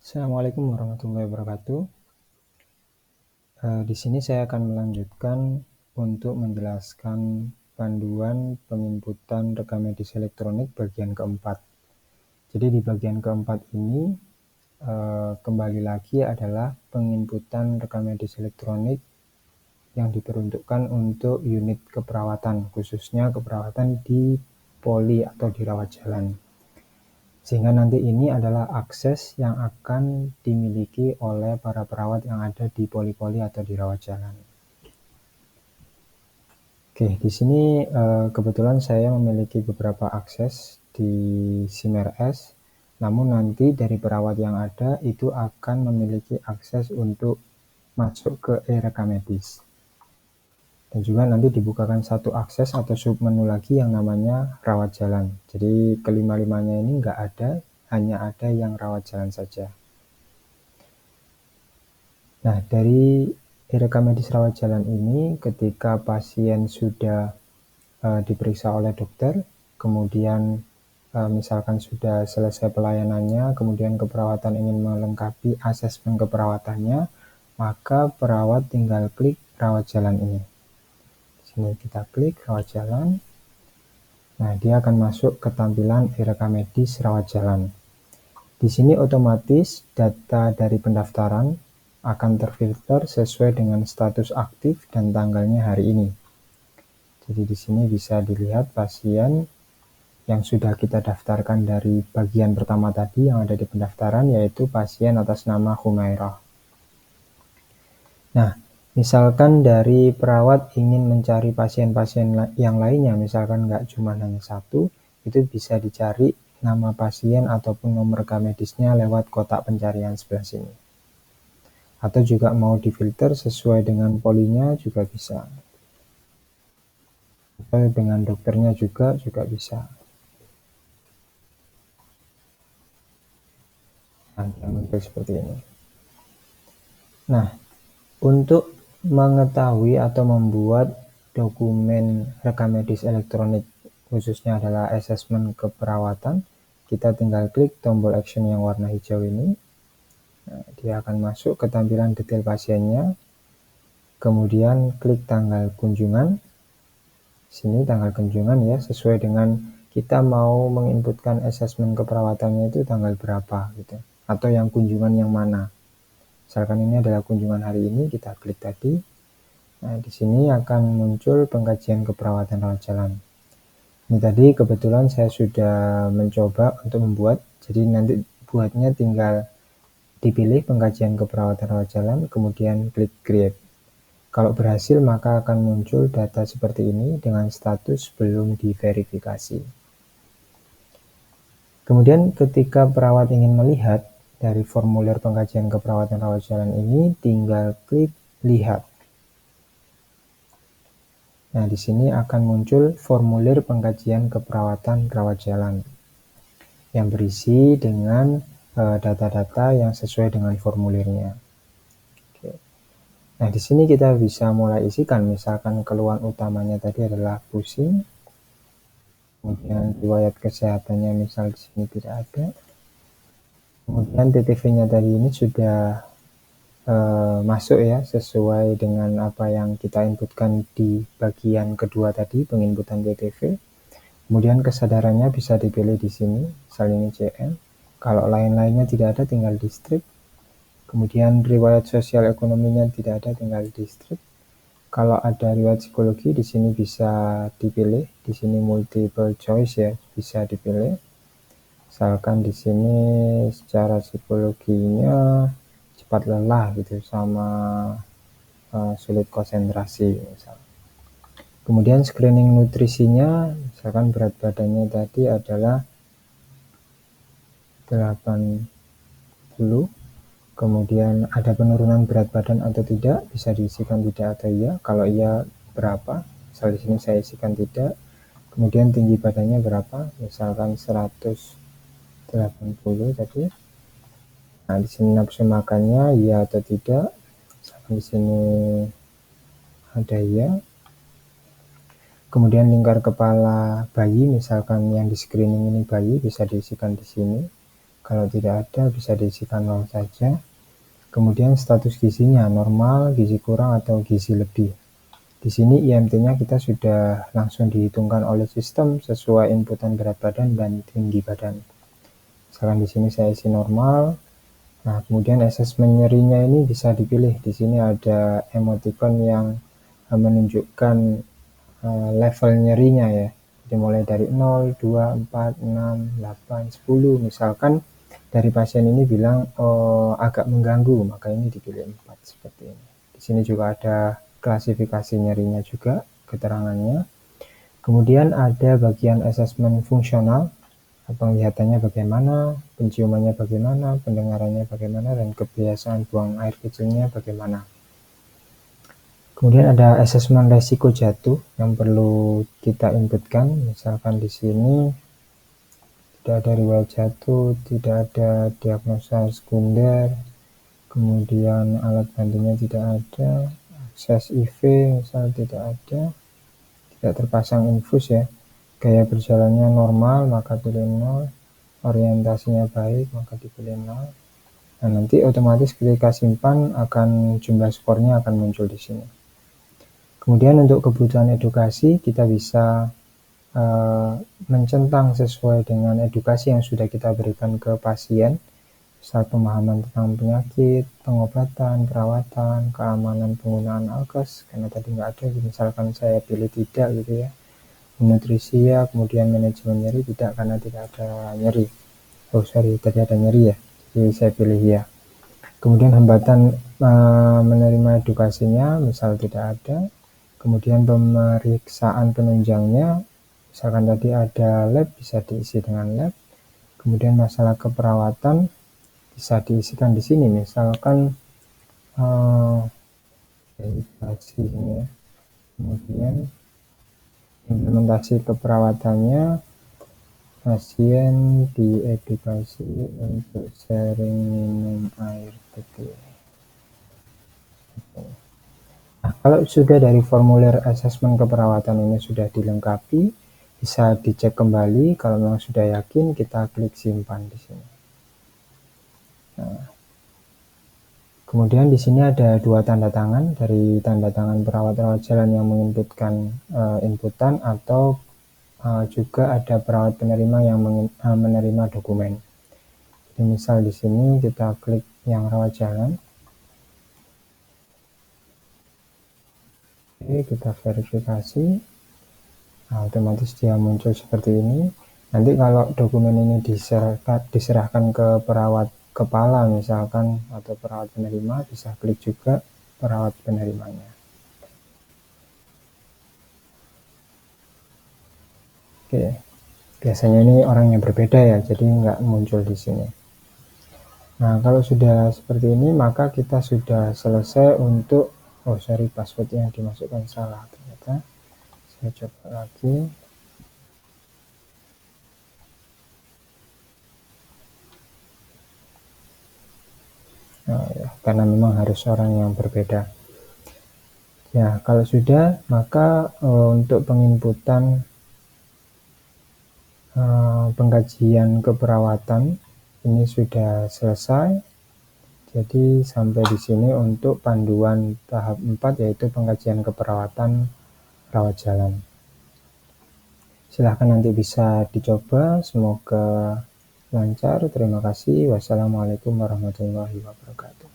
Assalamualaikum warahmatullahi wabarakatuh. Di sini saya akan melanjutkan untuk menjelaskan panduan penginputan rekam medis elektronik bagian keempat. Jadi di bagian keempat ini kembali lagi adalah penginputan rekam medis elektronik yang diperuntukkan untuk unit keperawatan, khususnya keperawatan di poli atau di rawat jalan. Sehingga nanti ini adalah akses yang akan dimiliki oleh para perawat yang ada di poli-poli atau di rawat jalan. Oke, di sini kebetulan saya memiliki beberapa akses di SIM-RS, namun nanti dari perawat yang ada itu akan memiliki akses untuk masuk ke e-rekam medis. Dan juga nanti dibukakan satu akses atau submenu lagi yang namanya rawat jalan. Jadi kelima-limanya ini nggak ada, hanya ada yang rawat jalan saja. Nah, dari e-rekam medis rawat jalan ini, ketika pasien sudah diperiksa oleh dokter, kemudian misalkan sudah selesai pelayanannya, kemudian keperawatan ingin melengkapi asesmen keperawatannya, maka perawat tinggal klik rawat jalan ini. Di sini kita klik rawat jalan. Nah, dia akan masuk ke tampilan e-rekam medis rawat jalan. Di sini otomatis data dari pendaftaran akan terfilter sesuai dengan status aktif dan tanggalnya hari ini. Jadi di sini bisa dilihat pasien yang sudah kita daftarkan dari bagian pertama tadi yang ada di pendaftaran, yaitu pasien atas nama Humairah. Nah, misalkan dari perawat ingin mencari pasien-pasien yang lainnya, misalkan nggak cuma hanya satu, itu bisa dicari nama pasien ataupun nomor rekam medisnya lewat kotak pencarian sebelah sini. Atau juga mau difilter sesuai dengan polinya juga bisa. Atau dengan dokternya juga bisa. Nah, seperti ini. Nah, untuk mengetahui atau membuat dokumen rekam medis elektronik, khususnya adalah asesmen keperawatan, kita tinggal klik tombol action yang warna hijau ini. Nah, dia akan masuk ke tampilan detail pasiennya, kemudian klik tanggal kunjungan. Sini tanggal kunjungan ya, sesuai dengan kita mau menginputkan asesmen keperawatannya itu tanggal berapa gitu, atau yang kunjungan yang mana. Misalkan ini adalah kunjungan hari ini, kita klik tadi. Nah, di sini akan muncul pengkajian keperawatan rawat jalan. Ini tadi kebetulan saya sudah mencoba untuk membuat, jadi nanti buatnya tinggal dipilih pengkajian keperawatan rawat jalan, kemudian klik create. Kalau berhasil maka akan muncul data seperti ini dengan status belum diverifikasi. Kemudian ketika perawat ingin melihat dari formulir pengkajian keperawatan rawat jalan ini, tinggal klik lihat. Nah, di sini akan muncul formulir pengkajian keperawatan rawat jalan yang berisi dengan data-data yang sesuai dengan formulirnya. Oke. Nah, di sini kita bisa mulai isikan, misalkan keluhan utamanya tadi adalah pusing, kemudian riwayat kesehatannya misal di sini tidak ada, kemudian TTV-nya tadi ini sudah masuk ya, sesuai dengan apa yang kita inputkan di bagian kedua tadi, penginputan TTV. Kemudian kesadarannya bisa dipilih di sini, misal ini CM. Kalau lain-lainnya tidak ada, tinggal di strip. Kemudian riwayat sosial ekonominya tidak ada, tinggal di strip. Kalau ada riwayat psikologi di sini bisa dipilih, di sini multiple choice ya, bisa dipilih. Misalkan di sini secara psikologinya cepat lelah gitu, sama sulit konsentrasi misalnya. Kemudian screening nutrisinya, misalkan berat badannya tadi adalah 80, kemudian ada penurunan berat badan atau tidak, bisa diisikan tidak atau iya. Kalau iya berapa, misal di sini saya isikan tidak. Kemudian tinggi badannya berapa, misalkan 180 tadi. Nah, di sini nafsu makannya iya atau tidak, misalkan di sini ada iya. Kemudian lingkar kepala bayi, misalkan yang di screening ini bayi, bisa diisikan di sini. Kalau tidak ada, bisa diisikan 0 saja. Kemudian status gizinya, normal, gizi kurang, atau gizi lebih. Di sini IMT-nya kita sudah langsung dihitungkan oleh sistem sesuai inputan berat badan dan tinggi badan. Misalkan di sini saya isi normal. Nah, kemudian asesmen nyerinya ini bisa dipilih. Di sini ada emoticon yang menunjukkan level nyerinya ya. Jadi mulai dari 0, 2, 4, 6, 8, 10. Misalkan dari pasien ini bilang agak mengganggu, maka ini dipilih 4 seperti ini. Di sini juga ada klasifikasi nyerinya juga, keterangannya. Kemudian ada bagian asesmen fungsional, penglihatannya bagaimana, penciumannya bagaimana, pendengarannya bagaimana, dan kebiasaan buang air kecilnya bagaimana. Kemudian ada asesmen resiko jatuh yang perlu kita inputkan. Misalkan di sini tidak ada riwayat jatuh, tidak ada diagnosa sekunder, kemudian alat bantunya tidak ada, akses IV misal tidak ada, tidak terpasang infus ya, gaya berjalannya normal maka pilih 0, orientasinya baik maka dipilih 0. Nah, nanti otomatis ketika simpan akan jumlah skornya akan muncul di sini. Kemudian untuk kebutuhan edukasi kita bisa mencentang sesuai dengan edukasi yang sudah kita berikan ke pasien, misal pemahaman tentang penyakit, pengobatan, perawatan, keamanan penggunaan alkes, karena tadi nggak ada, misalkan saya pilih tidak gitu ya, nutrisi ya, kemudian manajemen nyeri tidak karena tidak ada nyeri, tadi ada nyeri ya, jadi saya pilih ya. Kemudian hambatan menerima edukasinya, misal tidak ada. Kemudian pemeriksaan penunjangnya, misalkan tadi ada lab, bisa diisi dengan lab. Kemudian masalah keperawatan bisa diisikan di sini, misalkan edukasi ini ya. Kemudian implementasi keperawatannya, pasien diedukasi untuk sering minum air putih. Nah, kalau sudah dari formulir asesmen keperawatan ini sudah dilengkapi, bisa dicek kembali. Kalau memang sudah yakin, kita klik simpan di sini. Nah, kemudian di sini ada 2 tanda tangan, dari tanda tangan perawat-perawat jalan yang menginputkan inputan, atau juga ada perawat penerima yang menerima dokumen. Jadi misal di sini kita klik yang rawat jalan. Oke, kita verifikasi. Nah, otomatis dia muncul seperti ini. Nanti kalau dokumen ini diserahkan ke perawat kepala misalkan, atau perawat penerima, bisa klik juga perawat penerimanya. Oke, biasanya ini orang yang berbeda ya, jadi nggak muncul di sini. Nah, kalau sudah seperti ini, maka kita sudah selesai untuk, password yang dimasukkan salah ternyata. Saya coba lagi. Nah, ya, karena memang harus orang yang berbeda. Ya, kalau sudah, maka untuk penginputan pengkajian keperawatan ini sudah selesai. Jadi sampai di sini untuk panduan tahap 4, yaitu pengkajian keperawatan rawat jalan. Silahkan nanti bisa dicoba, semoga lancar. Terima kasih. Wassalamualaikum warahmatullahi wabarakatuh.